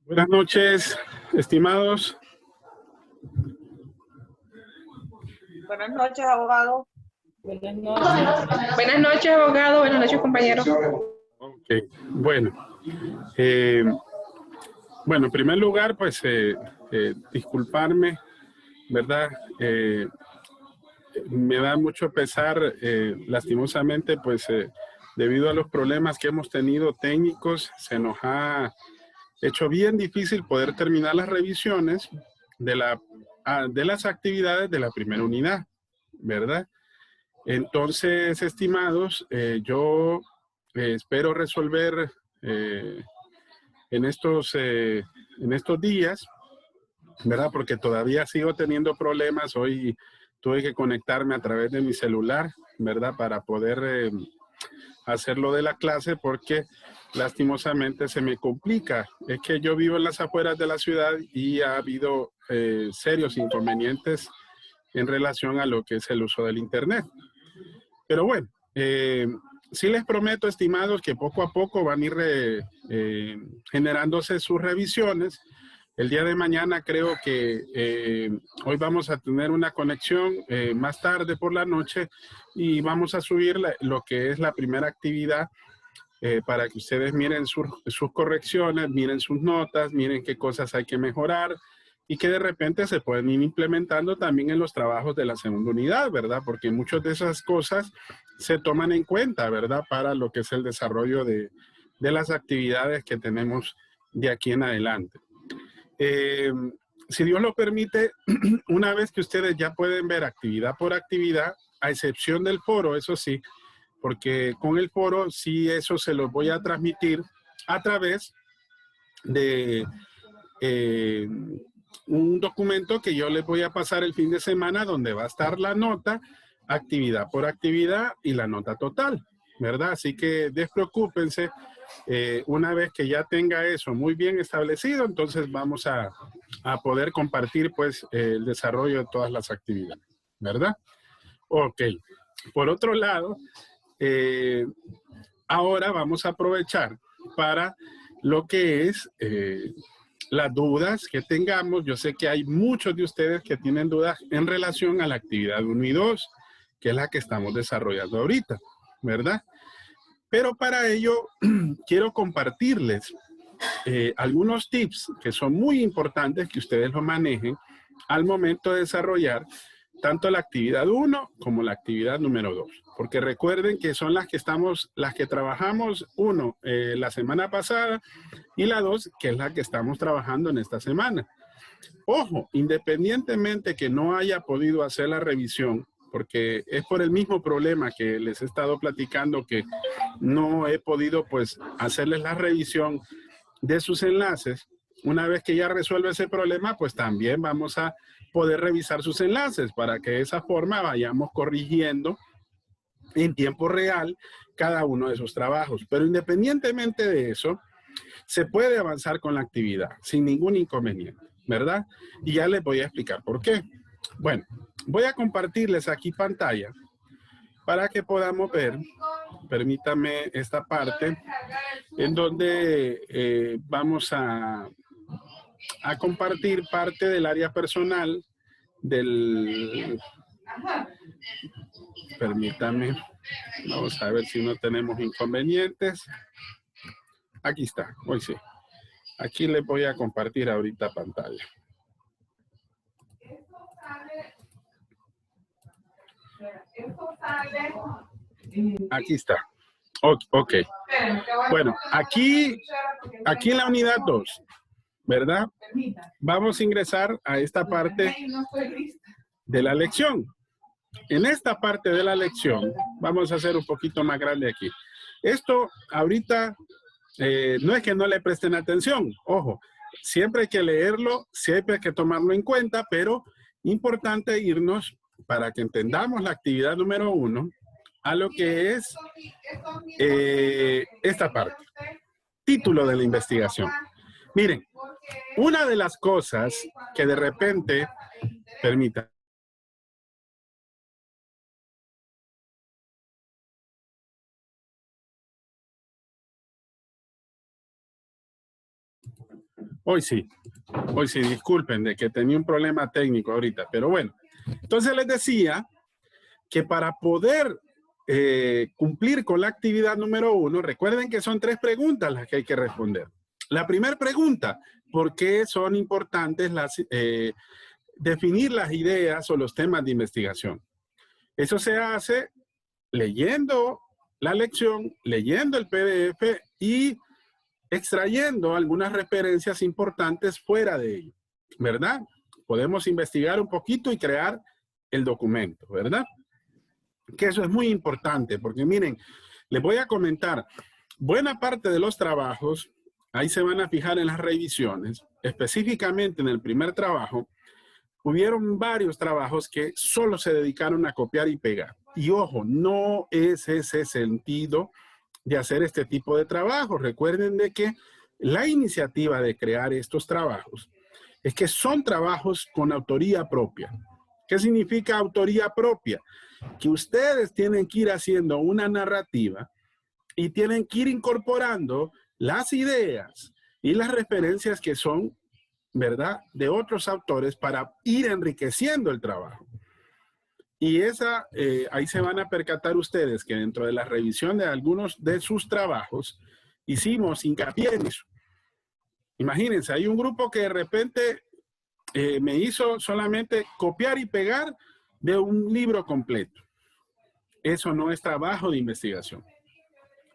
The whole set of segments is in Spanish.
Buenas noches, estimados. Buenas noches, abogado. Buenas noches, abogado. Buenas noches, compañeros. Ok, bueno. Bueno, en primer lugar, pues, disculparme, ¿verdad? Me da mucho pesar, lastimosamente, pues, debido a los problemas que hemos tenido técnicos, se nos ha hecho bien difícil poder terminar las revisiones de las actividades de la primera unidad, ¿verdad? Entonces, estimados, yo espero resolver en estos días, ¿verdad? Porque todavía sigo teniendo problemas. Hoy tuve que conectarme a través de mi celular, ¿verdad? Para poder hacerlo de la clase, porque lastimosamente se me complica. Es que yo vivo en las afueras de la ciudad y ha habido serios inconvenientes en relación a lo que es el uso del internet. Pero bueno, sí les prometo, estimados, que poco a poco van a ir generándose sus revisiones. El día de mañana creo que hoy vamos a tener una conexión más tarde por la noche y vamos a subir lo que es la primera actividad para que ustedes miren sus correcciones, miren sus notas, miren qué cosas hay que mejorar y que de repente se pueden ir implementando también en los trabajos de la segunda unidad, ¿verdad? Porque muchas de esas cosas se toman en cuenta, ¿verdad? Para lo que es el desarrollo de las actividades que tenemos de aquí en adelante. Si Dios lo permite, una vez que ustedes ya pueden ver actividad por actividad, a excepción del foro, eso sí, porque con el foro sí eso se los voy a transmitir a través de un documento que yo les voy a pasar el fin de semana donde va a estar la nota, actividad por actividad y la nota total, ¿verdad? Así que despreocúpense, una vez que ya tenga eso muy bien establecido, entonces vamos a poder compartir pues el desarrollo de todas las actividades, ¿verdad? Ok, por otro lado, ahora vamos a aprovechar para lo que es las dudas que tengamos. Yo sé que hay muchos de ustedes que tienen dudas en relación a la actividad 1 y 2, que es la que estamos desarrollando ahorita, ¿verdad? Pero para ello quiero compartirles algunos tips que son muy importantes que ustedes lo manejen al momento de desarrollar tanto la actividad 1 como la actividad número 2. Porque recuerden que son las que trabajamos, la semana pasada y la 2, que es la que estamos trabajando en esta semana. Ojo, independientemente que no haya podido hacer la revisión, porque es por el mismo problema que les he estado platicando que no he podido pues hacerles la revisión de sus enlaces. Una vez que ya resuelve ese problema, pues también vamos a poder revisar sus enlaces para que de esa forma vayamos corrigiendo en tiempo real cada uno de esos trabajos. Pero independientemente de eso, se puede avanzar con la actividad sin ningún inconveniente, ¿verdad? Y ya les voy a explicar por qué. Bueno, voy a compartirles aquí pantalla para que podamos ver, permítame esta parte, en donde vamos a compartir parte del área personal del... Permítame, vamos a ver si no tenemos inconvenientes. Aquí está, hoy sí. Aquí les voy a compartir ahorita pantalla. Aquí está. Ok. Bueno, aquí en la unidad 2, ¿verdad? Vamos a ingresar a esta parte de la lección. En esta parte de la lección, vamos a hacer un poquito más grande aquí. Esto ahorita no es que no le presten atención, ojo, siempre hay que leerlo, siempre hay que tomarlo en cuenta, pero importante irnos para que entendamos la actividad número 1 a lo que es esta parte, título de la investigación. Miren, una de las cosas que de repente, permita, Hoy sí, disculpen de que tenía un problema técnico ahorita, pero bueno. Entonces les decía que para poder cumplir con la actividad número 1, recuerden que son 3 preguntas las que hay que responder. La primera pregunta, ¿por qué son importantes definir las ideas o los temas de investigación? Eso se hace leyendo la lección, leyendo el PDF y extrayendo algunas referencias importantes fuera de ello, ¿verdad? Podemos investigar un poquito y crear el documento, ¿verdad? Que eso es muy importante, porque miren, les voy a comentar, buena parte de los trabajos, ahí se van a fijar en las revisiones, específicamente en el primer trabajo, hubieron varios trabajos que solo se dedicaron a copiar y pegar. Y ojo, no es ese sentido de hacer este tipo de trabajo. Recuerden de que la iniciativa de crear estos trabajos es que son trabajos con autoría propia. ¿Qué significa autoría propia? Que ustedes tienen que ir haciendo una narrativa y tienen que ir incorporando las ideas y las referencias que son, ¿verdad?, de otros autores para ir enriqueciendo el trabajo. Y ahí se van a percatar ustedes que dentro de la revisión de algunos de sus trabajos hicimos hincapié en eso. Imagínense, hay un grupo que de repente me hizo solamente copiar y pegar de un libro completo. Eso no es trabajo de investigación.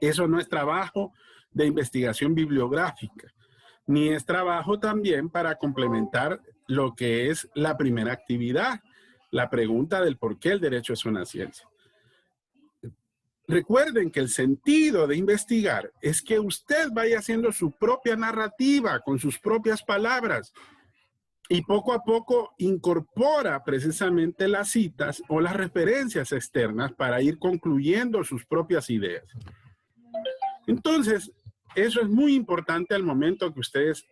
Eso no es trabajo de investigación bibliográfica, ni es trabajo también para complementar lo que es la primera actividad, la pregunta del por qué el derecho es una ciencia. Recuerden que el sentido de investigar es que usted vaya haciendo su propia narrativa con sus propias palabras y poco a poco incorpora precisamente las citas o las referencias externas para ir concluyendo sus propias ideas. Entonces, eso es muy importante al momento que ustedes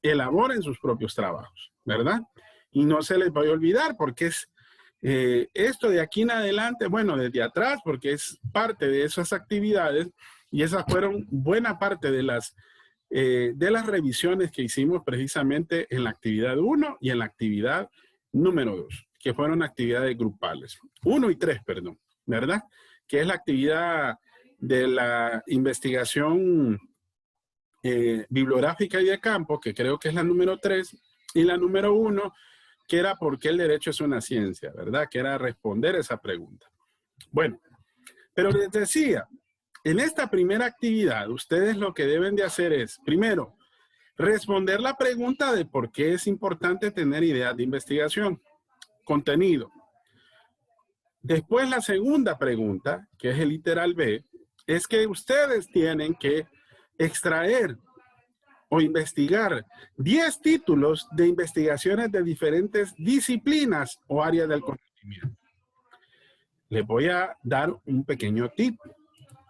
elaboren sus propios trabajos, ¿verdad? Y no se les vaya a olvidar porque es esto de aquí en adelante, bueno, desde atrás, porque es parte de esas actividades y esas fueron buena parte de las revisiones que hicimos precisamente en la actividad 1 y en la actividad número 2, que fueron actividades grupales. 1 y 3, perdón, ¿verdad? Que es la actividad de la investigación bibliográfica y de campo, que creo que es la número 3, y la número 1, que era ¿por qué el derecho es una ciencia? ¿Verdad? Que era responder esa pregunta. Bueno, pero les decía, en esta primera actividad, ustedes lo que deben de hacer es, primero, responder la pregunta de por qué es importante tener ideas de investigación, contenido. Después, la segunda pregunta, que es el literal B, es que ustedes tienen que extraer o investigar 10 títulos de investigaciones de diferentes disciplinas o áreas del conocimiento. Les voy a dar un pequeño tip.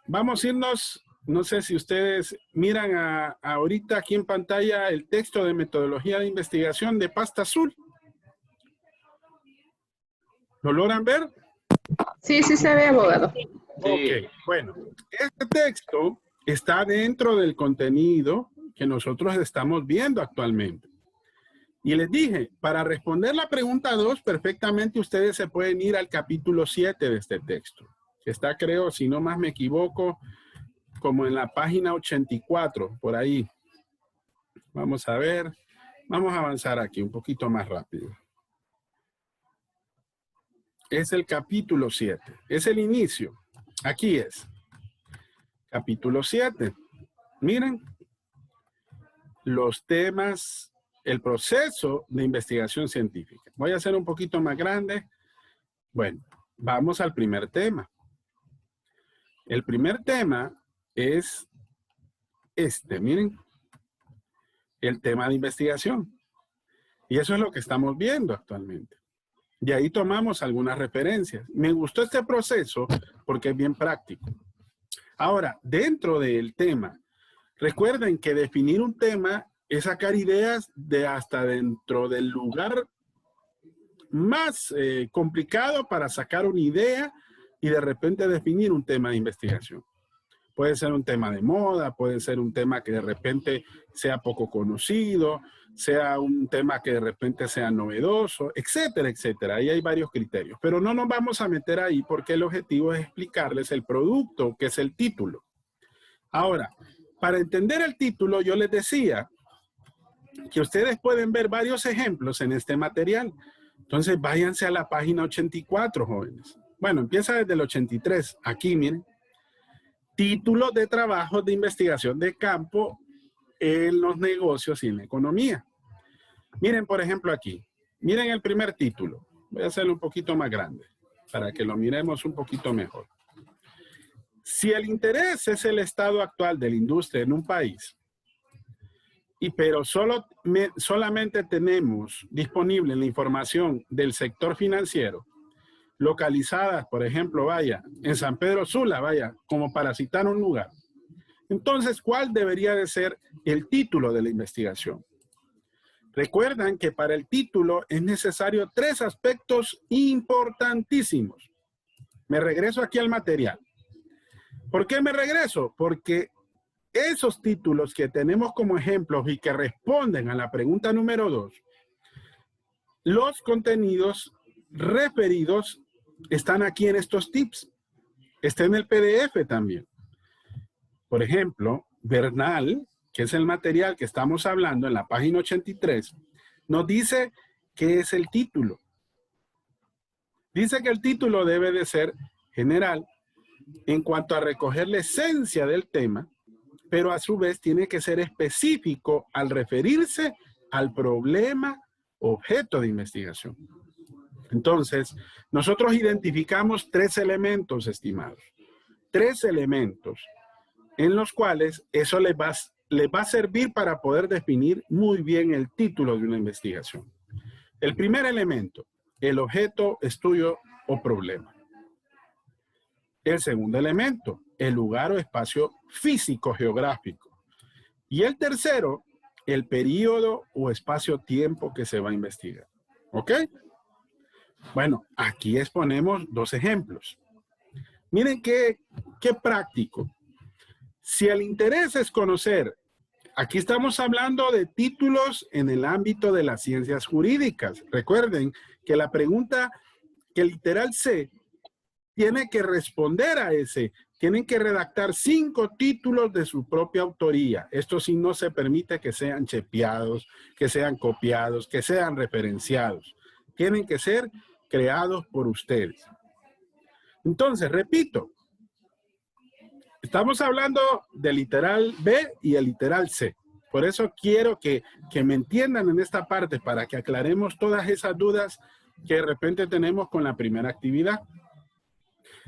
Vamos a irnos, no sé si ustedes miran ahorita aquí en pantalla el texto de metodología de investigación de pasta azul. ¿Lo logran ver? Sí, sí se ve, abogado. Ok, bueno, este texto está dentro del contenido que nosotros estamos viendo actualmente. Y les dije, para responder la pregunta 2, perfectamente ustedes se pueden ir al capítulo 7 de este texto. Que está, creo, si no más me equivoco, como en la página 84, por ahí. Vamos a ver, vamos a avanzar aquí un poquito más rápido. Es el capítulo 7, es el inicio. Aquí es. Capítulo 7. Miren. Los temas, el proceso de investigación científica. Voy a hacer un poquito más grande. Bueno, vamos al primer tema. El primer tema es miren, el tema de investigación. Y eso es lo que estamos viendo actualmente. Y ahí tomamos algunas referencias. Me gustó este proceso porque es bien práctico. Ahora, dentro del tema, recuerden que definir un tema es sacar ideas de hasta dentro del lugar más complicado para sacar una idea y de repente definir un tema de investigación. Puede ser un tema de moda, puede ser un tema que de repente sea poco conocido, sea un tema que de repente sea novedoso, etcétera, etcétera. Ahí hay varios criterios, pero no nos vamos a meter ahí porque el objetivo es explicarles el producto, que es el título. Ahora, para entender el título, yo les decía que ustedes pueden ver varios ejemplos en este material. Entonces, váyanse a la página 84, jóvenes. Bueno, empieza desde el 83. Aquí, miren. Títulos de trabajos de investigación de campo en los negocios y en la economía. Miren, por ejemplo, aquí. Miren el primer título. Voy a hacerlo un poquito más grande para que lo miremos un poquito mejor. Si el interés es el estado actual de la industria en un país, pero solamente tenemos disponible la información del sector financiero, localizadas, por ejemplo, vaya, en San Pedro Sula, vaya, como para citar un lugar. Entonces, ¿cuál debería de ser el título de la investigación? Recuerdan que para el título es necesario 3 aspectos importantísimos. Me regreso aquí al material. ¿Por qué me regreso? Porque esos títulos que tenemos como ejemplos y que responden a la pregunta número 2, los contenidos referidos están aquí en estos tips. Está en el PDF también. Por ejemplo, Bernal, que es el material que estamos hablando en la página 83, nos dice qué es el título. Dice que el título debe de ser general en cuanto a recoger la esencia del tema, pero a su vez tiene que ser específico al referirse al problema objeto de investigación. Entonces, nosotros identificamos 3 elementos, estimados. 3 elementos en los cuales eso les va a servir para poder definir muy bien el título de una investigación. El primer elemento, el objeto, estudio o problema. El segundo elemento, el lugar o espacio físico geográfico. Y el tercero, el periodo o espacio-tiempo que se va a investigar. ¿Ok? Bueno, aquí exponemos 2 ejemplos. Miren qué práctico. Si el interés es conocer, aquí estamos hablando de títulos en el ámbito de las ciencias jurídicas. Recuerden que la pregunta que literal C tiene que responder a ese. Tienen que redactar 5 títulos de su propia autoría. Esto sí no se permite que sean chepeados, que sean copiados, que sean referenciados. Tienen que ser creados por ustedes. Entonces, repito, estamos hablando del literal B y el literal C. Por eso quiero que me entiendan en esta parte para que aclaremos todas esas dudas que de repente tenemos con la primera actividad.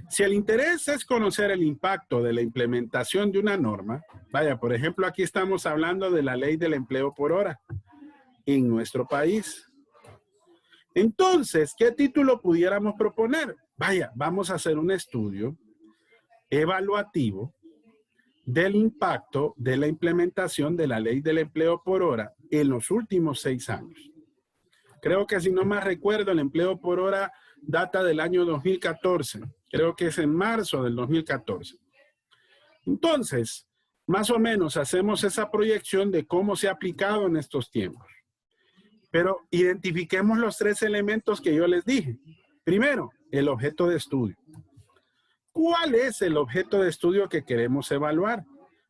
Si el interés es conocer el impacto de la implementación de una norma, vaya, por ejemplo, aquí estamos hablando de la ley del empleo por hora en nuestro país. Entonces, ¿qué título pudiéramos proponer? Vaya, vamos a hacer un estudio evaluativo del impacto de la implementación de la ley del empleo por hora en los últimos 6 años. Creo que si no más recuerdo, el empleo por hora data del año 2014. Creo que es en marzo del 2014. Entonces, más o menos hacemos esa proyección de cómo se ha aplicado en estos tiempos. Pero identifiquemos los 3 elementos que yo les dije. Primero, el objeto de estudio. ¿Cuál es el objeto de estudio que queremos evaluar?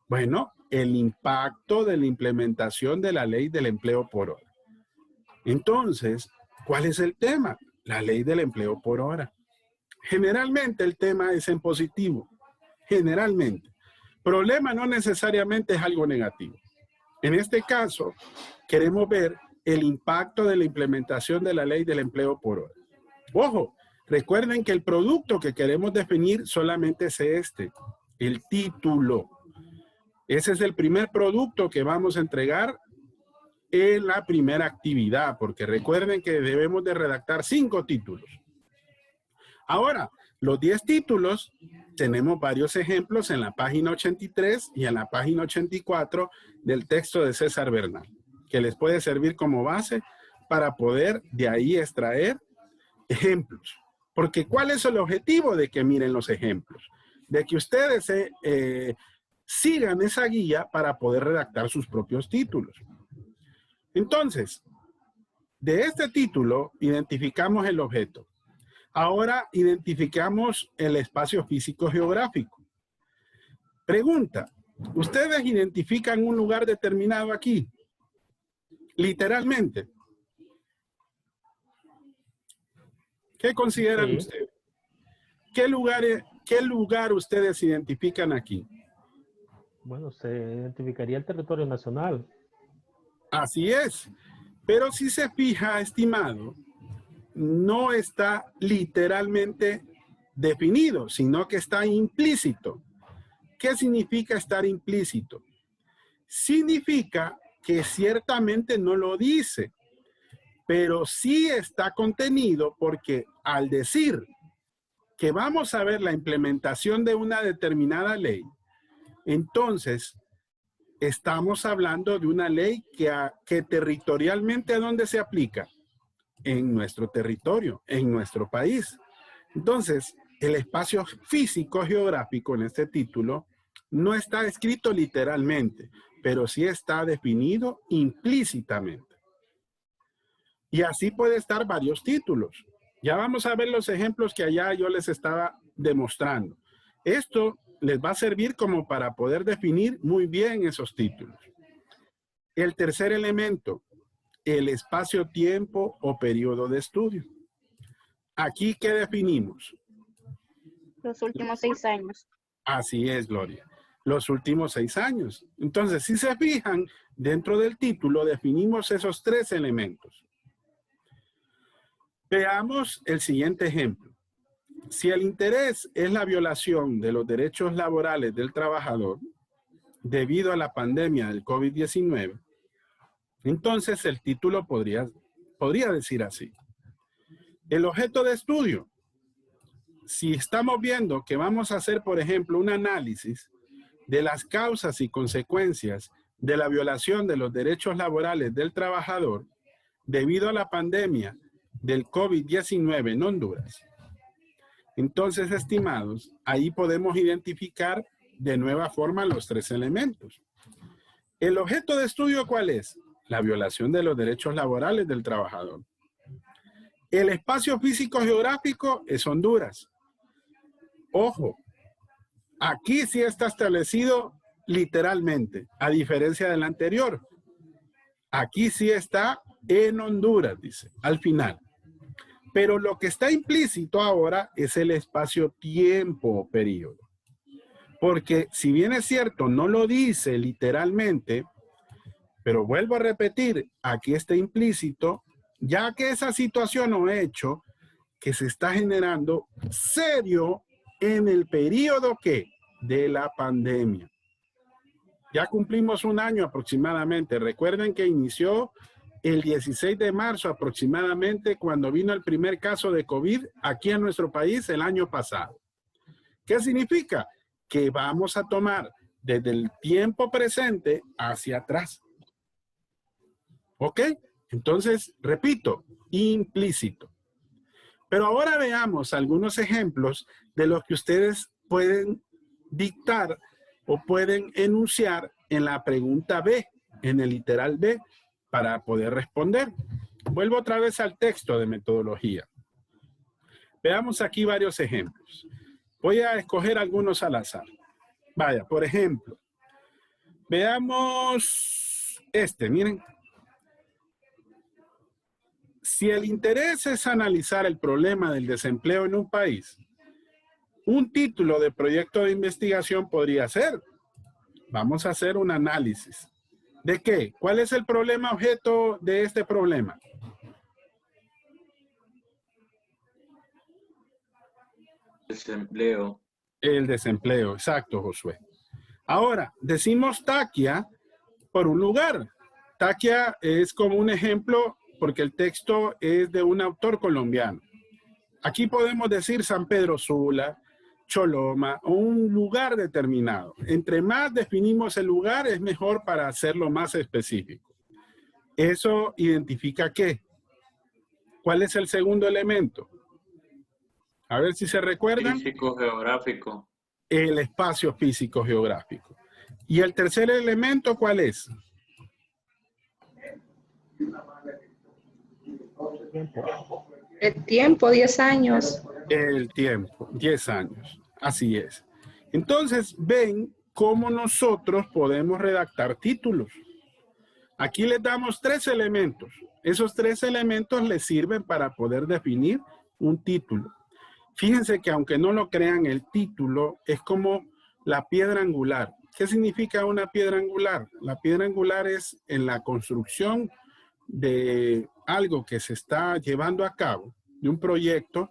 Bueno, el impacto de la implementación de la ley del empleo por hora. Entonces, ¿cuál es el tema? La ley del empleo por hora. Generalmente el tema es en positivo. Generalmente. Problema no necesariamente es algo negativo. En este caso, queremos ver el impacto de la implementación de la ley del empleo por hora. Ojo, recuerden que el producto que queremos definir solamente es este, el título. Ese es el primer producto que vamos a entregar en la primera actividad, porque recuerden que debemos de redactar 5 títulos. Ahora, los 10 títulos, tenemos varios ejemplos en la página 83 y en la página 84 del texto de César Bernal, que les puede servir como base para poder de ahí extraer ejemplos. Porque ¿cuál es el objetivo de que miren los ejemplos? de que ustedes sigan esa guía para poder redactar sus propios títulos. Entonces, de este título identificamos el objeto. Ahora identificamos el espacio físico geográfico. Pregunta, ¿ustedes identifican un lugar determinado aquí? Literalmente. ¿Qué consideran ustedes? ¿Qué lugar ustedes identifican aquí? Bueno, se identificaría el territorio nacional. Así es. Pero si se fija, estimado, no está literalmente definido, sino que está implícito. ¿Qué significa estar implícito? Significa que ciertamente no lo dice, pero sí está contenido porque al decir que vamos a ver la implementación de una determinada ley, entonces estamos hablando de una ley que territorialmente ¿a dónde se aplica? En nuestro territorio, en nuestro país. Entonces, el espacio físico geográfico en este título no está escrito literalmente, pero sí está definido implícitamente. Y así puede estar varios títulos. Ya vamos a ver los ejemplos que allá yo les estaba demostrando. Esto les va a servir como para poder definir muy bien esos títulos. El tercer elemento, el espacio-tiempo o periodo de estudio. Aquí, ¿qué definimos? Los últimos 6 años. Así es, Gloria. Los últimos 6 años. Entonces, si se fijan, dentro del título definimos esos 3 elementos. Veamos el siguiente ejemplo. Si el interés es la violación de los derechos laborales del trabajador debido a la pandemia del COVID-19, entonces el título podría decir así. El objeto de estudio. Si estamos viendo que vamos a hacer, por ejemplo, un análisis de las causas y consecuencias de la violación de los derechos laborales del trabajador debido a la pandemia del COVID-19 en Honduras, entonces, estimados, ahí podemos identificar de nueva forma los 3 elementos. ¿El objeto de estudio cuál es? La violación de los derechos laborales del trabajador. El espacio físico geográfico es Honduras. Ojo, aquí sí está establecido literalmente, a diferencia del anterior. Aquí sí está en Honduras, dice, al final. Pero lo que está implícito ahora es el espacio-tiempo o periodo. Porque si bien es cierto, no lo dice literalmente, pero vuelvo a repetir, aquí está implícito, ya que esa situación o hecho que se está generando serio en el periodo ¿qué? De la pandemia. Ya cumplimos 1 año aproximadamente. Recuerden que inició el 16 de marzo aproximadamente cuando vino el primer caso de COVID aquí en nuestro país el año pasado. ¿Qué significa? Que vamos a tomar desde el tiempo presente hacia atrás. ¿Ok? Entonces, repito, implícito. Pero ahora veamos algunos ejemplos de los que ustedes pueden dictar o pueden enunciar en la pregunta B, en el literal B, para poder responder. Vuelvo otra vez al texto de metodología. Veamos aquí varios ejemplos. Voy a escoger algunos al azar. Vaya, por ejemplo, veamos miren. Si el interés es analizar el problema del desempleo en un país, un título de proyecto de investigación podría ser, vamos a hacer un análisis. ¿De qué? ¿Cuál es el problema objeto de este problema? Desempleo. El desempleo, exacto, Josué. Ahora, decimos taquia por un lugar. Taquia es como un ejemplo porque el texto es de un autor colombiano. Aquí podemos decir San Pedro Sula, Choloma o un lugar determinado. Entre más definimos el lugar, es mejor para hacerlo más específico. ¿Eso identifica qué? ¿Cuál es el segundo elemento? A ver si se recuerdan. Físico geográfico. el espacio físico geográfico. ¿Y el tercer elemento cuál es? El tiempo, 10 años. El tiempo, 10 años. Así es. Entonces, ven cómo nosotros podemos redactar títulos. Aquí les damos 3 elementos. Esos 3 elementos les sirven para poder definir un título. Fíjense que aunque no lo crean, el título es como la piedra angular. ¿Qué significa una piedra angular? La piedra angular es en la construcción de algo que se está llevando a cabo, de un proyecto,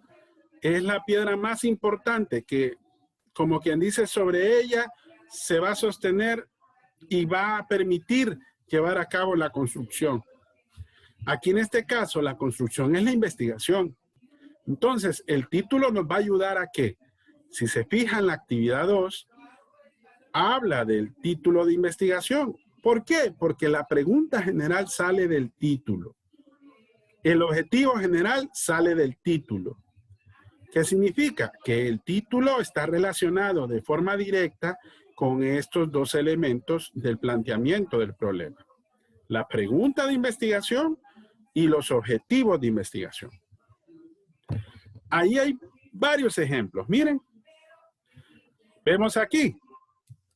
es la piedra más importante que, como quien dice, sobre ella se va a sostener y va a permitir llevar a cabo la construcción. Aquí en este caso, la construcción es la investigación. Entonces, el título nos va a ayudar a que, si se fija en la actividad 2, habla del título de investigación. ¿Por qué? Porque la pregunta general sale del título. El objetivo general sale del título. ¿Qué significa? Que el título está relacionado de forma directa con estos 2 elementos del planteamiento del problema. La pregunta de investigación y los objetivos de investigación. Ahí hay varios ejemplos. Miren, vemos aquí.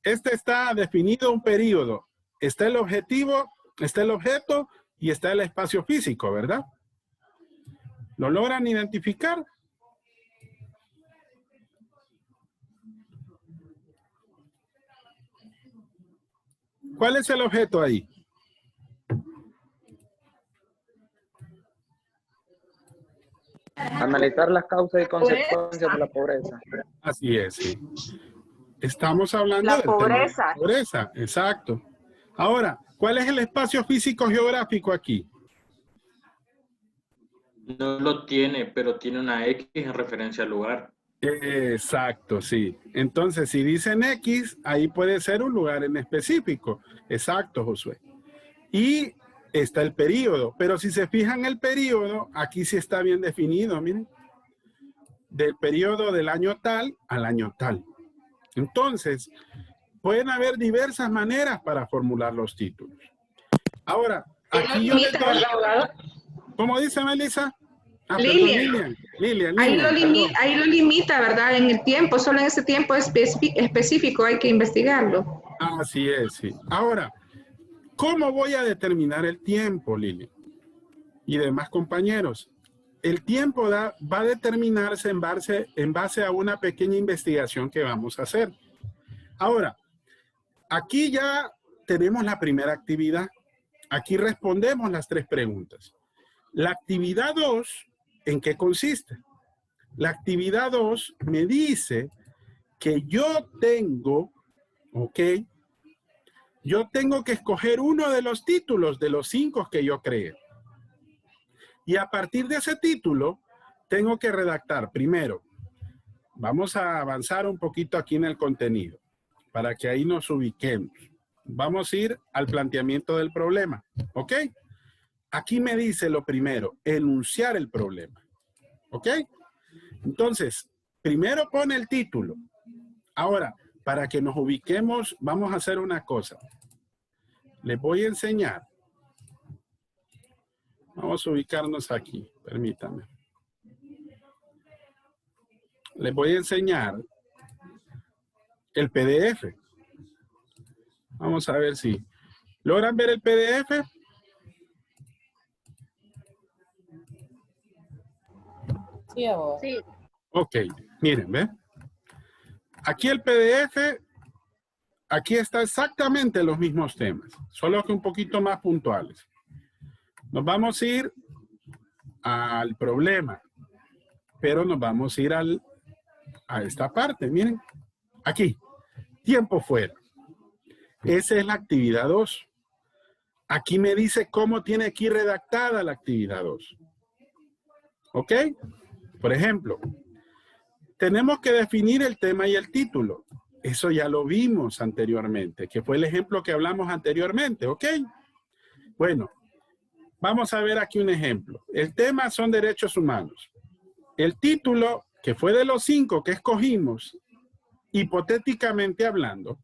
Este está definido un periodo. Está el objetivo, está el objeto y está el espacio físico, ¿verdad? ¿Lo logran identificar? ¿Cuál es el objeto ahí? Analizar las causas y consecuencias de la pobreza. Así es, sí. Estamos hablando La del tema de pobreza. la pobreza, exacto. Ahora, ¿cuál es el espacio físico geográfico aquí? No lo tiene, pero tiene una X en referencia al lugar. Exacto, sí. Entonces, si dicen X, ahí puede ser un lugar en específico. Exacto, Josué. Y está el periodo. Pero si se fijan el periodo, aquí sí está bien definido, miren. Del periodo del año tal al año tal. Entonces, pueden haber diversas maneras para formular los títulos. Ahora, aquí yo les doy... ¿Cómo dice Melissa? Ah, Lilian. Lilian, Ahí perdón. lo limita, ¿verdad? En el tiempo, solo en ese tiempo específico hay que investigarlo. Así es, sí. Ahora, ¿cómo voy a determinar el tiempo, Lilian? Y demás compañeros. El tiempo va a determinarse en base a una pequeña investigación que vamos a hacer. Ahora, aquí ya tenemos la primera actividad. Aquí respondemos las 3 preguntas. La actividad 2, ¿en qué consiste? La actividad 2 me dice que yo tengo, ¿ok? Yo tengo que escoger uno de los títulos de los 5 que yo creé. Y a partir de ese título, tengo que redactar primero. Vamos a avanzar un poquito aquí en el contenido, para que ahí nos ubiquemos. Vamos a ir al planteamiento del problema, ¿ok? Aquí me dice lo primero, enunciar el problema, ¿ok? Entonces, primero pone el título. Ahora, para que nos ubiquemos, vamos a hacer una cosa. Les voy a enseñar. Vamos a ubicarnos aquí, permítanme. Les voy a enseñar el PDF. Vamos a ver si logran ver el PDF. Sí, abogado. Sí. Ok, miren, ¿ven? Aquí el PDF, aquí está exactamente los mismos temas, solo que un poquito más puntuales. Nos vamos a ir al problema, pero nos vamos a ir a esta parte, miren. Aquí, tiempo fuera. Esa es la actividad 2. Aquí me dice cómo tiene aquí redactada la actividad 2. ¿Ok? Por ejemplo, tenemos que definir el tema y el título. Eso ya lo vimos anteriormente, que fue el ejemplo que hablamos anteriormente, ¿ok? Bueno, vamos a ver aquí un ejemplo. El tema son derechos humanos. El título, que fue de los 5 que escogimos, hipotéticamente hablando,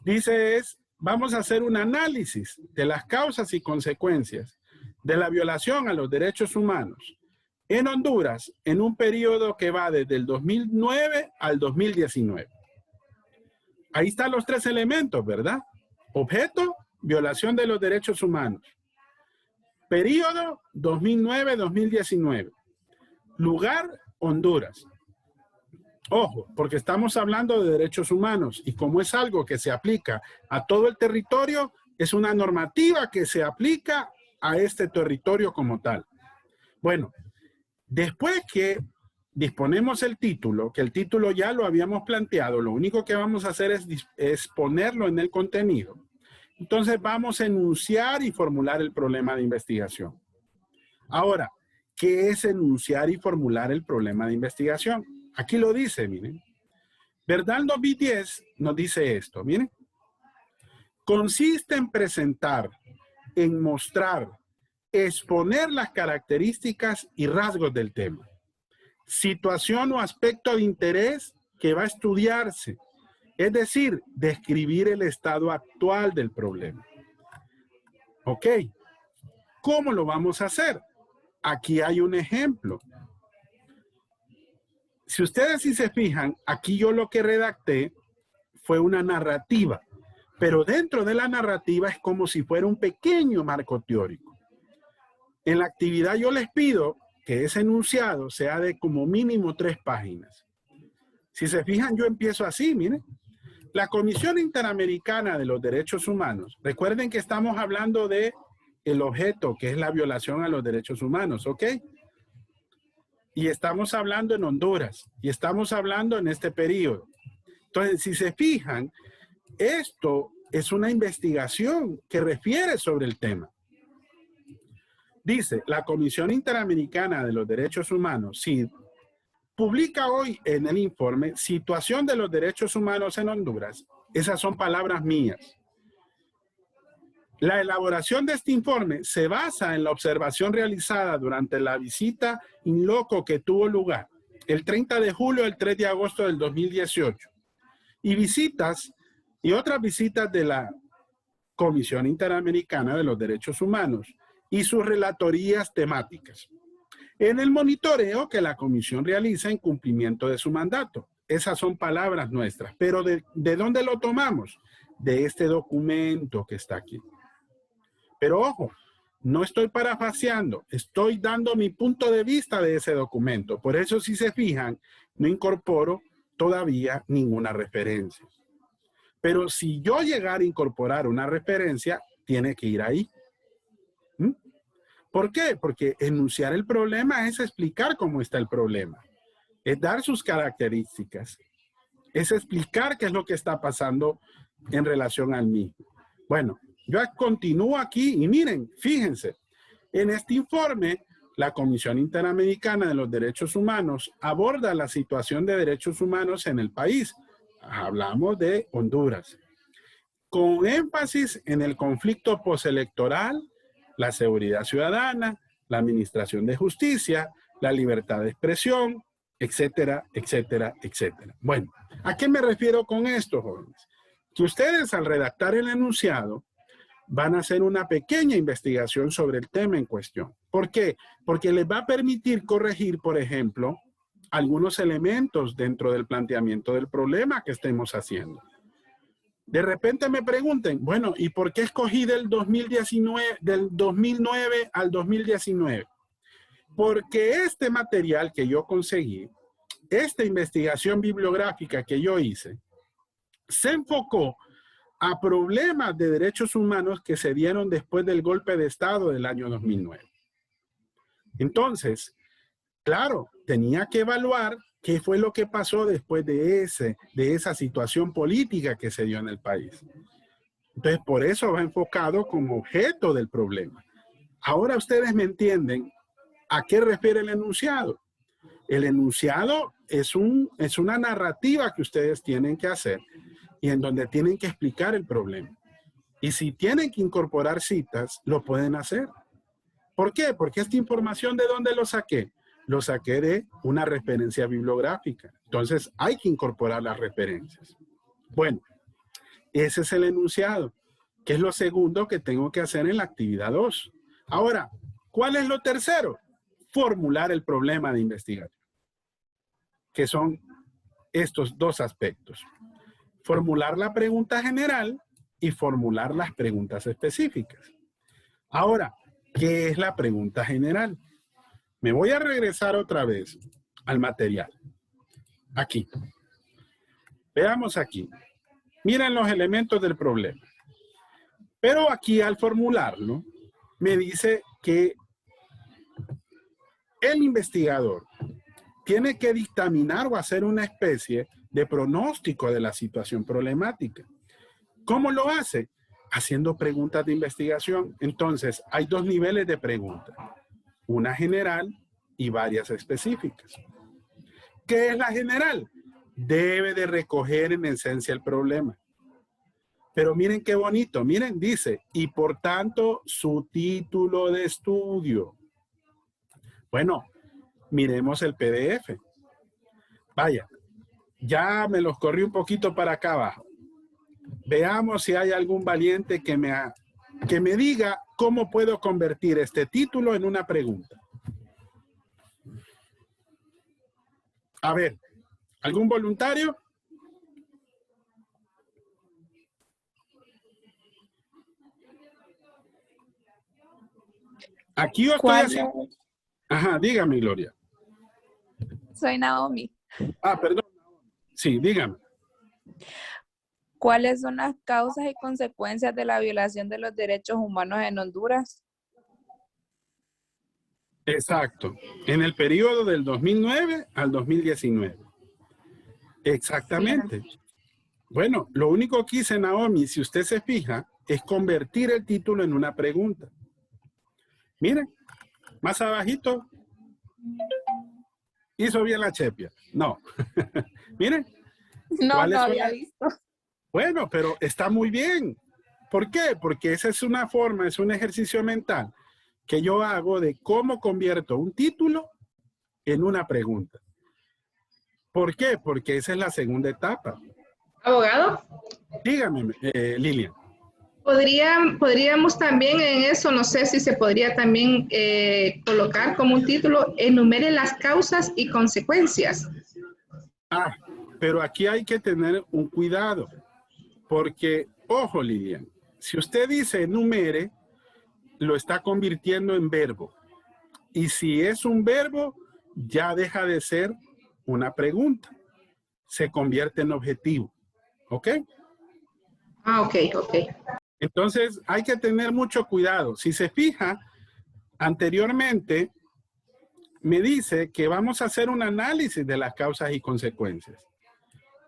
dice vamos a hacer un análisis de las causas y consecuencias de la violación a los derechos humanos en Honduras en un periodo que va desde el 2009 al 2019. Ahí están los tres elementos, ¿verdad? Objeto, violación de los derechos humanos. Periodo, 2009-2019. Lugar, Honduras. Ojo, porque estamos hablando de derechos humanos y como es algo que se aplica a todo el territorio, es una normativa que se aplica a este territorio como tal. Bueno, después que disponemos el título, que el título ya lo habíamos planteado, lo único que vamos a hacer es ponerlo en el contenido. Entonces vamos a enunciar y formular el problema de investigación. Ahora, ¿qué es enunciar y formular el problema de investigación? Aquí lo dice, miren. Verdal 2010 nos dice esto, miren. Consiste en presentar, en mostrar, exponer las características y rasgos del tema. Situación o aspecto de interés que va a estudiarse. Es decir, describir el estado actual del problema. ¿Ok? ¿Cómo lo vamos a hacer? Aquí hay un ejemplo. Si ustedes sí se fijan, aquí yo lo que redacté fue una narrativa, pero dentro de la narrativa es como si fuera un pequeño marco teórico. En la actividad yo les pido que ese enunciado sea de como mínimo 3 páginas. Si se fijan, yo empiezo así, miren. La Comisión Interamericana de los Derechos Humanos, recuerden que estamos hablando de el objeto, que es la violación a los derechos humanos, ¿ok? Y estamos hablando en Honduras, y estamos hablando en este periodo. Entonces, si se fijan, esto es una investigación que refiere sobre el tema. Dice, la Comisión Interamericana de los Derechos Humanos, CID, publica hoy en el informe Situación de los Derechos Humanos en Honduras. Esas son palabras mías. La elaboración de este informe se basa en la observación realizada durante la visita in loco que tuvo lugar el 30 de julio al 3 de agosto del 2018 y otras visitas de la Comisión Interamericana de los Derechos Humanos y sus relatorías temáticas en el monitoreo que la comisión realiza en cumplimiento de su mandato. Esas son palabras nuestras, pero ¿de dónde lo tomamos? De este documento que está aquí. Pero ojo, no estoy parafraseando, estoy dando mi punto de vista de ese documento. Por eso, si se fijan, no incorporo todavía ninguna referencia. Pero si yo llegara a incorporar una referencia, tiene que ir ahí. ¿Por qué? Porque enunciar el problema es explicar cómo está el problema. Es dar sus características. Es explicar qué es lo que está pasando en relación al mismo. Bueno, yo continúo aquí y miren, fíjense, en este informe, la Comisión Interamericana de los Derechos Humanos aborda la situación de derechos humanos en el país. Hablamos de Honduras. Con énfasis en el conflicto postelectoral, la seguridad ciudadana, la administración de justicia, la libertad de expresión, etcétera, etcétera, etcétera. Bueno, ¿a qué me refiero con esto, jóvenes? Que ustedes al redactar el enunciado van a hacer una pequeña investigación sobre el tema en cuestión. ¿Por qué? Porque les va a permitir corregir, por ejemplo, algunos elementos dentro del planteamiento del problema que estemos haciendo. De repente me pregunten, bueno, ¿y por qué escogí del 2009 al 2019? Porque este material que yo conseguí, esta investigación bibliográfica que yo hice, se enfocó a problemas de derechos humanos que se dieron después del golpe de Estado del año 2009. Entonces, claro, tenía que evaluar qué fue lo que pasó después de esa situación política que se dio en el país. Entonces, por eso va enfocado como objeto del problema. Ahora ustedes me entienden a qué refiere el enunciado. El enunciado es una narrativa que ustedes tienen que hacer y en donde tienen que explicar el problema. Y si tienen que incorporar citas, lo pueden hacer. ¿Por qué? Porque esta información, ¿de dónde lo saqué? lo saqué de una referencia bibliográfica. Entonces, hay que incorporar las referencias. Bueno, ese es el enunciado, que es lo segundo que tengo que hacer en la actividad 2. Ahora, ¿cuál es lo tercero? Formular el problema de investigación, que son estos dos aspectos. Formular la pregunta general y formular las preguntas específicas. Ahora, ¿qué es la pregunta general? Me voy a regresar otra vez al material. Aquí. Veamos aquí. Miren los elementos del problema. Pero aquí al formularlo, me dice que el investigador tiene que dictaminar o hacer una especie de pronóstico de la situación problemática. ¿Cómo lo hace? Haciendo preguntas de investigación. Entonces, hay dos niveles de preguntas. Una general y varias específicas. ¿Qué es la general? Debe de recoger en esencia el problema. Pero miren qué bonito. Miren, dice, y por tanto, su título de estudio. Bueno, miremos el PDF. Vaya, ya me los corrí un poquito para acá abajo. Veamos si hay algún valiente que me diga cómo puedo convertir este título en una pregunta. A ver, ¿algún voluntario? Aquí yo estoy haciendo... Ajá, dígame, Gloria. Soy Naomi. Ah, perdón. Sí, dígame. ¿Cuáles son las causas y consecuencias de la violación de los derechos humanos en Honduras? Exacto. En el periodo del 2009 al 2019. Exactamente. Sí. Bueno, lo único que hice, Naomi, si usted se fija, es convertir el título en una pregunta. Miren, más abajito. Hizo bien la Chepia. No. Miren. No había visto. Bueno, pero está muy bien. ¿Por qué? Porque esa es una forma, es un ejercicio mental que yo hago de cómo convierto un título en una pregunta. ¿Por qué? Porque esa es la segunda etapa. Abogado. Dígame, Lilian. Podríamos también en eso, no sé si se podría también colocar como un título, enumere las causas y consecuencias. Ah, pero aquí hay que tener un cuidado, porque, ojo, Lilian, si usted dice enumere, lo está convirtiendo en verbo. Y si es un verbo, ya deja de ser una pregunta. Se convierte en objetivo. ¿Ok? Ah, ok. Entonces, hay que tener mucho cuidado. Si se fija, anteriormente me dice que vamos a hacer un análisis de las causas y consecuencias.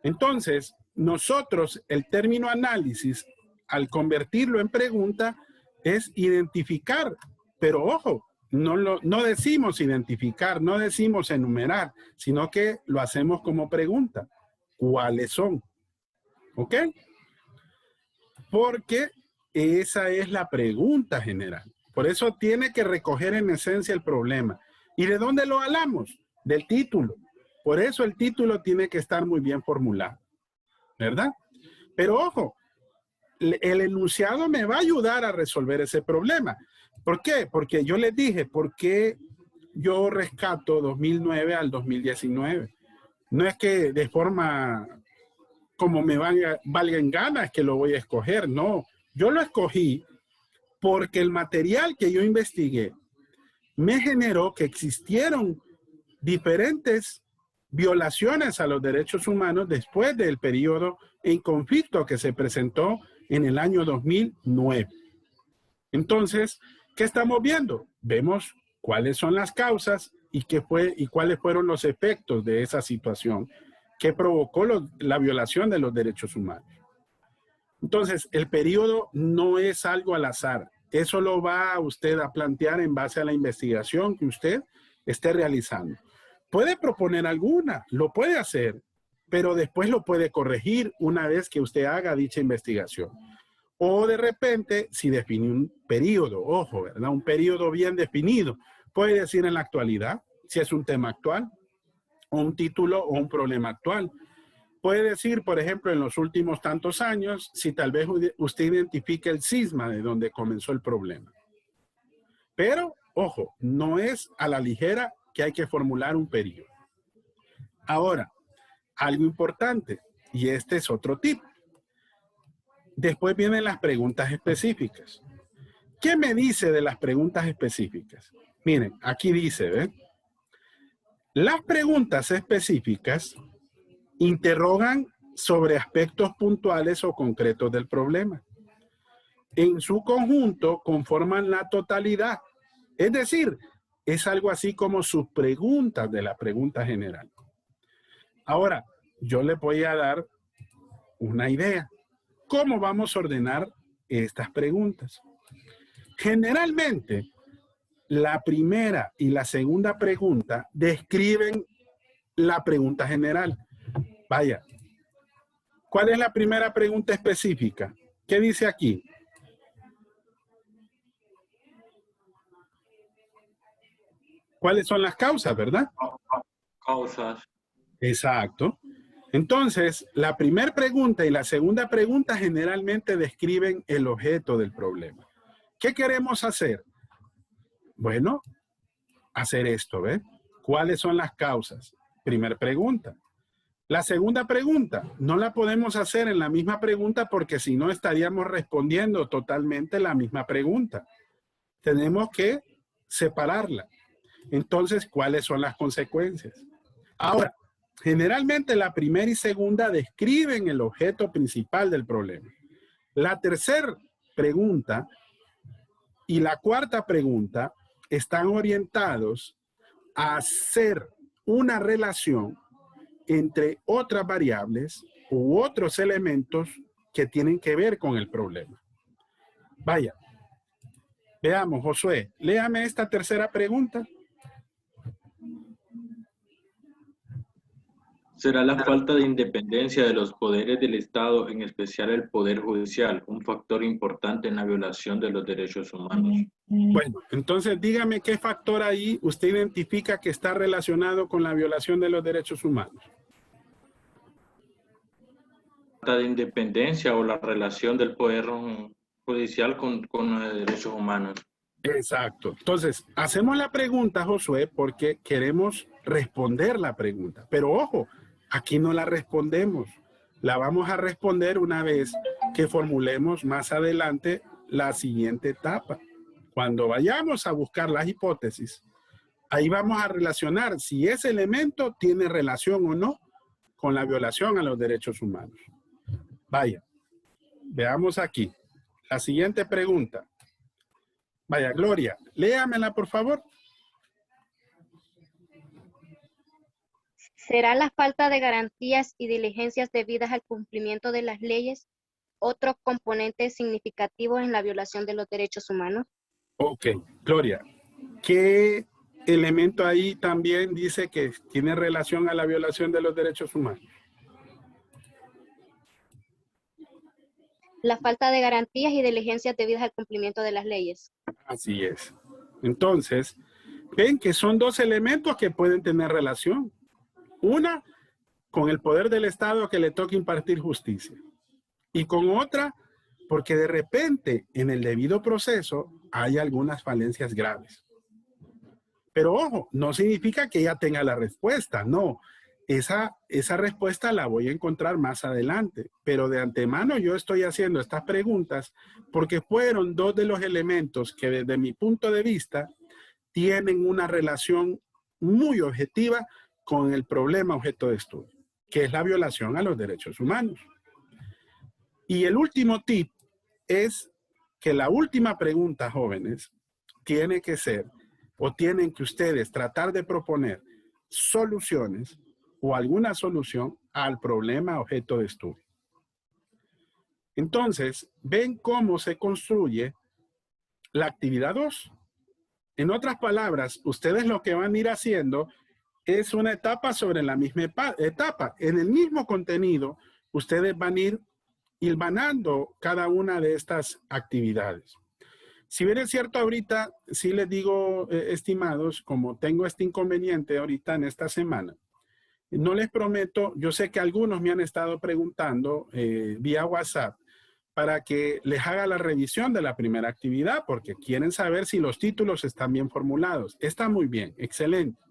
Entonces, nosotros, el término análisis, al convertirlo en pregunta, es identificar. Pero ojo, no decimos identificar, no decimos enumerar, sino que lo hacemos como pregunta. ¿Cuáles son? ¿Ok? Porque esa es la pregunta general. Por eso tiene que recoger en esencia el problema. ¿Y de dónde lo hablamos? Del título. Por eso el título tiene que estar muy bien formulado. ¿Verdad? Pero ojo, el enunciado me va a ayudar a resolver ese problema. ¿Por qué? Porque yo les dije, ¿por qué yo rescato 2009 al 2019? No es que de forma como me valga en ganas que lo voy a escoger, no. Yo lo escogí porque el material que yo investigué me generó que existieron diferentes violaciones a los derechos humanos después del periodo en conflicto que se presentó en el año 2009. Entonces, ¿qué estamos viendo? Vemos cuáles son las causas y cuáles fueron los efectos de esa situación que provocó la violación de los derechos humanos. Entonces, el periodo no es algo al azar. Eso lo va usted a plantear en base a la investigación que usted esté realizando. Puede proponer alguna, lo puede hacer, pero después lo puede corregir una vez que usted haga dicha investigación. O de repente, si define un periodo, ojo, ¿verdad? Un periodo bien definido, puede decir en la actualidad, si es un tema actual, o un título o un problema actual. Puede decir, por ejemplo, en los últimos tantos años, si tal vez usted identifica el cisma de donde comenzó el problema. Pero, ojo, no es a la ligera que hay que formular un periodo. Ahora, algo importante, y este es otro tip. Después vienen las preguntas específicas. ¿Qué me dice de las preguntas específicas? Miren, aquí dice, ¿ve? Las preguntas específicas interrogan sobre aspectos puntuales o concretos del problema. En su conjunto conforman la totalidad. Es decir, es algo así como sus preguntas de la pregunta general. Ahora, yo les voy a dar una idea. ¿Cómo vamos a ordenar estas preguntas? Generalmente, la primera y la segunda pregunta describen la pregunta general. Vaya, ¿cuál es la primera pregunta específica? ¿Qué dice aquí? ¿Cuáles son las causas, verdad? Causas. Exacto. Entonces, la primera pregunta y la segunda pregunta generalmente describen el objeto del problema. ¿Qué queremos hacer? Bueno, hacer esto, ¿ve? ¿Cuáles son las causas? Primera pregunta. La segunda pregunta, no la podemos hacer en la misma pregunta porque si no estaríamos respondiendo totalmente la misma pregunta. Tenemos que separarla. Entonces, ¿cuáles son las consecuencias? Ahora, generalmente la primera y segunda describen el objeto principal del problema. La tercera pregunta y la cuarta pregunta están orientados a hacer una relación entre otras variables u otros elementos que tienen que ver con el problema. Vaya, veamos, Josué, léame esta tercera pregunta. ¿Será la falta de independencia de los poderes del Estado, en especial el Poder Judicial, un factor importante en la violación de los derechos humanos? Bueno, entonces dígame qué factor ahí usted identifica que está relacionado con la violación de los derechos humanos. ¿Falta de independencia o la relación del Poder Judicial con los derechos humanos? Exacto. Entonces, hacemos la pregunta, Josué, porque queremos responder la pregunta. Pero ojo, aquí no la respondemos. La vamos a responder una vez que formulemos más adelante la siguiente etapa. Cuando vayamos a buscar las hipótesis, ahí vamos a relacionar si ese elemento tiene relación o no con la violación a los derechos humanos. Vaya, veamos aquí. La siguiente pregunta. Vaya, Gloria, léamela, por favor. ¿Será la falta de garantías y diligencias debidas al cumplimiento de las leyes otro componente significativo en la violación de los derechos humanos? Ok, Gloria, ¿qué elemento ahí también dice que tiene relación a la violación de los derechos humanos? La falta de garantías y diligencias debidas al cumplimiento de las leyes. Así es. Entonces, ven que son dos elementos que pueden tener relación. Una, con el poder del Estado que le toca impartir justicia. Y con otra, porque de repente en el debido proceso hay algunas falencias graves. Pero ojo, no significa que ella tenga la respuesta, no. Esa respuesta la voy a encontrar más adelante, pero de antemano yo estoy haciendo estas preguntas porque fueron dos de los elementos que desde mi punto de vista tienen una relación muy objetiva con el problema objeto de estudio, que es la violación a los derechos humanos. Y el último tip es que la última pregunta, jóvenes, tiene que ser o tienen que ustedes tratar de proponer soluciones o alguna solución al problema objeto de estudio. Entonces, ven cómo se construye la actividad 2. En otras palabras, ustedes lo que van a ir haciendo es una etapa sobre la misma etapa. En el mismo contenido, ustedes van a ir hilvanando cada una de estas actividades. Si bien es cierto ahorita, sí les digo, estimados, como tengo este inconveniente ahorita en esta semana, no les prometo, yo sé que algunos me han estado preguntando vía WhatsApp para que les haga la revisión de la primera actividad porque quieren saber si los títulos están bien formulados. Está muy bien, excelente.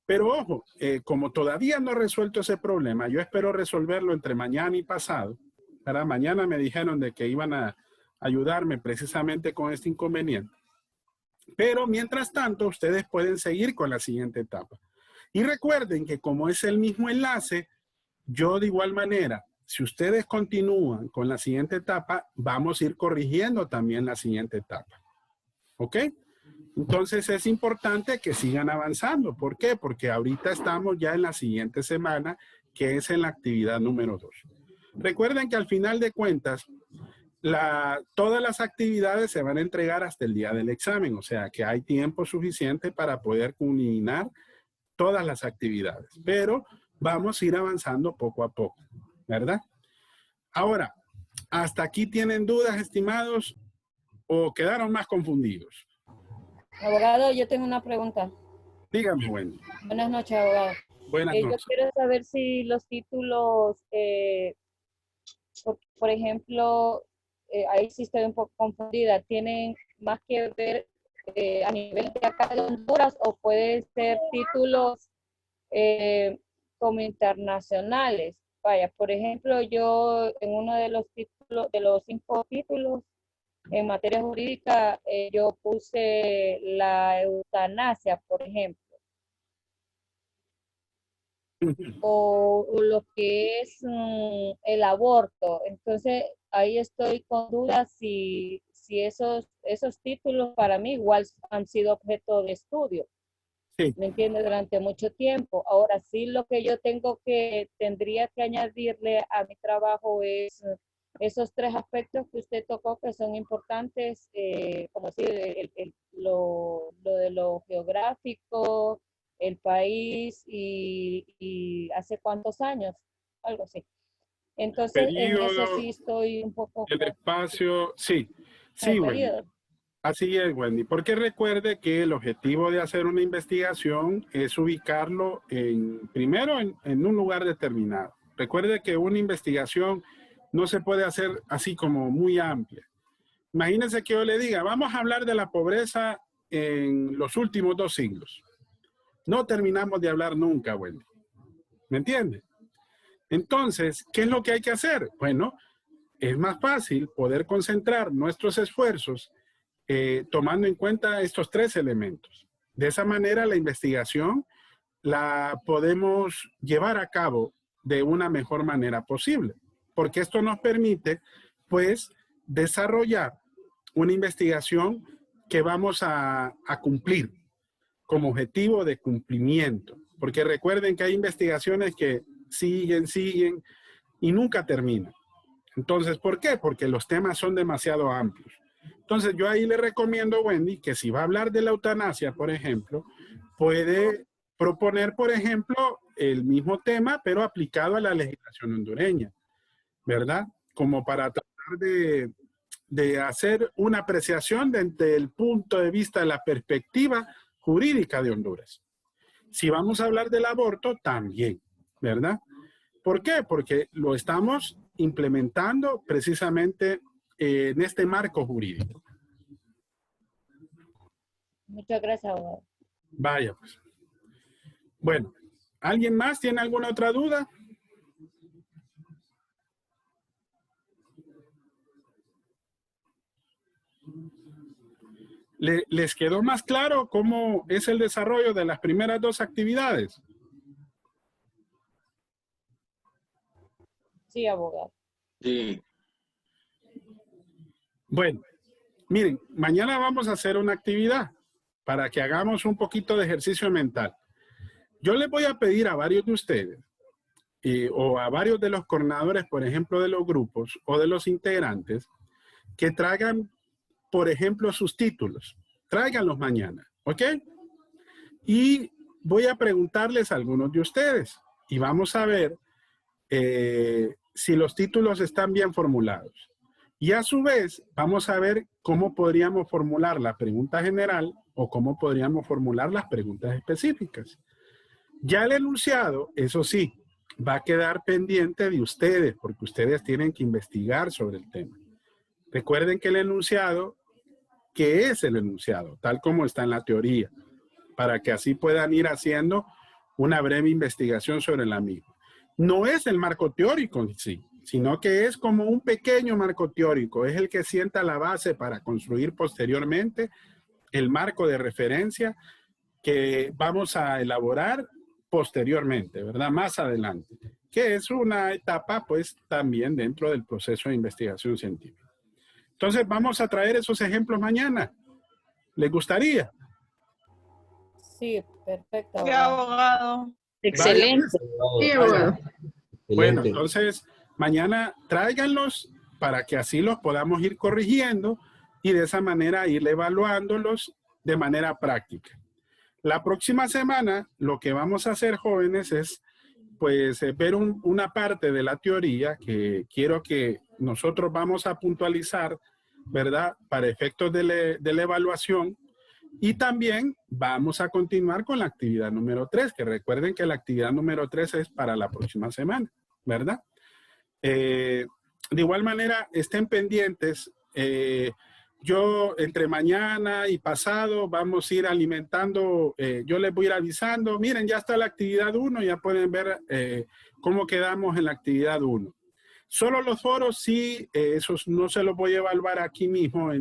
Pero ojo, como todavía no he resuelto ese problema, yo espero resolverlo entre mañana y pasado. ¿Verdad? Mañana me dijeron de que iban a ayudarme precisamente con este inconveniente. Pero mientras tanto, ustedes pueden seguir con la siguiente etapa. Y recuerden que como es el mismo enlace, yo de igual manera, si ustedes continúan con la siguiente etapa, vamos a ir corrigiendo también la siguiente etapa. ¿Ok? Entonces es importante que sigan avanzando. ¿Por qué? Porque ahorita estamos ya en la siguiente semana, que es en la actividad número 2. Recuerden que al final de cuentas, todas las actividades se van a entregar hasta el día del examen, o sea que hay tiempo suficiente para poder culminar todas las actividades, pero vamos a ir avanzando poco a poco, ¿verdad? Ahora, ¿hasta aquí tienen dudas, estimados, o quedaron más confundidos? Abogado, yo tengo una pregunta. Dígame, Wendy. Buenas noches, abogado. Buenas Yo noches. quiero saber si los títulos, por ejemplo, ahí sí estoy un poco confundida, ¿tienen más que ver a nivel de acá de Honduras o pueden ser títulos como internacionales? Vaya, por ejemplo, yo en uno de los títulos, de los 5 títulos en materia jurídica, yo puse la eutanasia, por ejemplo. O lo que es el aborto. Entonces, ahí estoy con dudas si esos títulos para mí igual han sido objeto de estudio. Sí. ¿Me entiende? Durante mucho tiempo. Ahora sí, lo que yo tendría que añadirle a mi trabajo es esos 3 aspectos que usted tocó que son importantes, como decir, lo de lo geográfico, el país y hace cuántos años, algo así. Entonces, Periodo, en eso sí estoy un poco... el espacio, sí, Wendy. Así es, Wendy, porque recuerde que el objetivo de hacer una investigación es ubicarlo primero en un lugar determinado. Recuerde que una investigación no se puede hacer así como muy amplia. Imagínense que yo le diga, vamos a hablar de la pobreza en los últimos 2 siglos. No terminamos de hablar nunca, Wendy. ¿Me entiende? Entonces, ¿qué es lo que hay que hacer? Bueno, es más fácil poder concentrar nuestros esfuerzos tomando en cuenta estos 3 elementos. De esa manera, la investigación la podemos llevar a cabo de una mejor manera posible, porque esto nos permite, pues, desarrollar una investigación que vamos a cumplir como objetivo de cumplimiento, porque recuerden que hay investigaciones que siguen y nunca terminan. Entonces, ¿por qué? Porque los temas son demasiado amplios. Entonces, yo ahí le recomiendo, Wendy, que si va a hablar de la eutanasia, por ejemplo, puede proponer, por ejemplo, el mismo tema, pero aplicado a la legislación hondureña, ¿verdad? Como para tratar de hacer una apreciación desde el punto de vista de la perspectiva jurídica de Honduras. Si vamos a hablar del aborto, también, ¿verdad? ¿Por qué? Porque lo estamos implementando precisamente en este marco jurídico. Muchas gracias, abogado. Vaya, pues. Bueno, ¿alguien más tiene alguna otra duda? ¿Les quedó más claro cómo es el desarrollo de las primeras 2 actividades? Sí, abogado. Sí. Bueno, miren, mañana vamos a hacer una actividad para que hagamos un poquito de ejercicio mental. Yo les voy a pedir a varios de ustedes o a varios de los coordinadores, por ejemplo, de los grupos o de los integrantes, que traigan, por ejemplo, sus títulos. Tráiganlos mañana, ¿ok? Y voy a preguntarles a algunos de ustedes y vamos a ver si los títulos están bien formulados. Y a su vez, vamos a ver cómo podríamos formular la pregunta general o cómo podríamos formular las preguntas específicas. Ya el enunciado, eso sí, va a quedar pendiente de ustedes, porque ustedes tienen que investigar sobre el tema. Recuerden que el enunciado, ¿qué es el enunciado? Tal como está en la teoría, para que así puedan ir haciendo una breve investigación sobre la misma. No es el marco teórico en sí, sino que es como un pequeño marco teórico, es el que sienta la base para construir posteriormente el marco de referencia que vamos a elaborar posteriormente, ¿verdad? Más adelante, que es una etapa, pues, también dentro del proceso de investigación científica. Entonces, vamos a traer esos ejemplos mañana. ¿Les gustaría? Sí, perfecto. Sí, abogado. Excelente. Sí, abogado. Bueno, entonces, mañana tráiganlos para que así los podamos ir corrigiendo y de esa manera ir evaluándolos de manera práctica. La próxima semana, lo que vamos a hacer, jóvenes, es pues ver una parte de la teoría que quiero que nosotros vamos a puntualizar, ¿verdad? Para efectos de la evaluación. Y también vamos a continuar con la actividad número 3, que recuerden que la actividad número 3 es para la próxima semana, ¿verdad? De igual manera, estén pendientes. Yo entre mañana y pasado vamos a ir alimentando, yo les voy a ir avisando, miren, ya está la actividad 1, ya pueden ver cómo quedamos en la actividad 1. Solo los foros sí, esos no se los voy a evaluar aquí mismo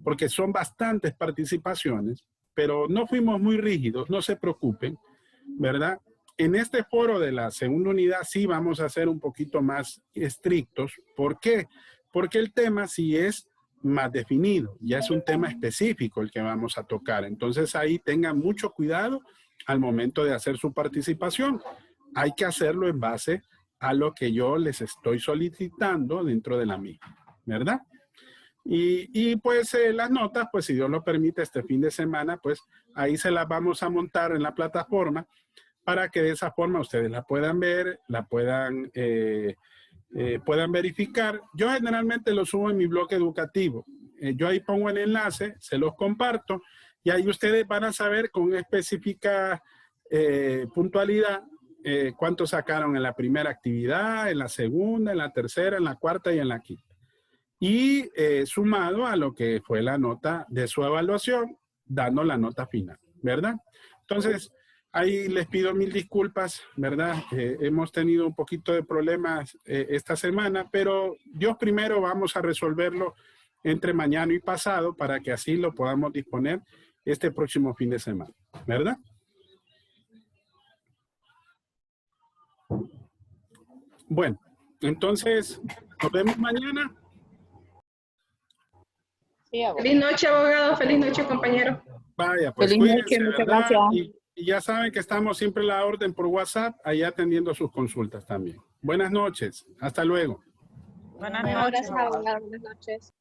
porque son bastantes participaciones, pero no fuimos muy rígidos, no se preocupen, ¿verdad? En este foro de la segunda unidad sí vamos a ser un poquito más estrictos. ¿Por qué? Porque el tema sí es más definido, ya es un tema específico el que vamos a tocar. Entonces ahí tengan mucho cuidado al momento de hacer su participación. Hay que hacerlo en base a lo que yo les estoy solicitando dentro de la misma, ¿verdad? Y pues las notas, pues si Dios lo permite, este fin de semana, pues ahí se las vamos a montar en la plataforma para que de esa forma ustedes la puedan ver, la puedan verificar. Yo generalmente lo subo en mi blog educativo. Yo ahí pongo el enlace, se los comparto y ahí ustedes van a saber con específica puntualidad cuánto sacaron en la primera actividad, en la segunda, en la tercera, en la cuarta y en la quinta. Y sumado a lo que fue la nota de su evaluación, dando la nota final, ¿verdad? Entonces, ahí les pido mil disculpas, ¿verdad? Hemos tenido un poquito de problemas esta semana, pero Dios primero vamos a resolverlo entre mañana y pasado para que así lo podamos disponer este próximo fin de semana, ¿verdad? Bueno, entonces, nos vemos mañana. Sí, abogado. Feliz noche, abogado. Feliz noche, compañero. Vaya, pues Feliz noche, cuídense, muchas ¿verdad? gracias. Y ya saben que estamos siempre a la orden por WhatsApp, ahí atendiendo sus consultas también. Buenas noches. Hasta luego. Buenas Gracias, noches, abogado. abogado. Buenas noches.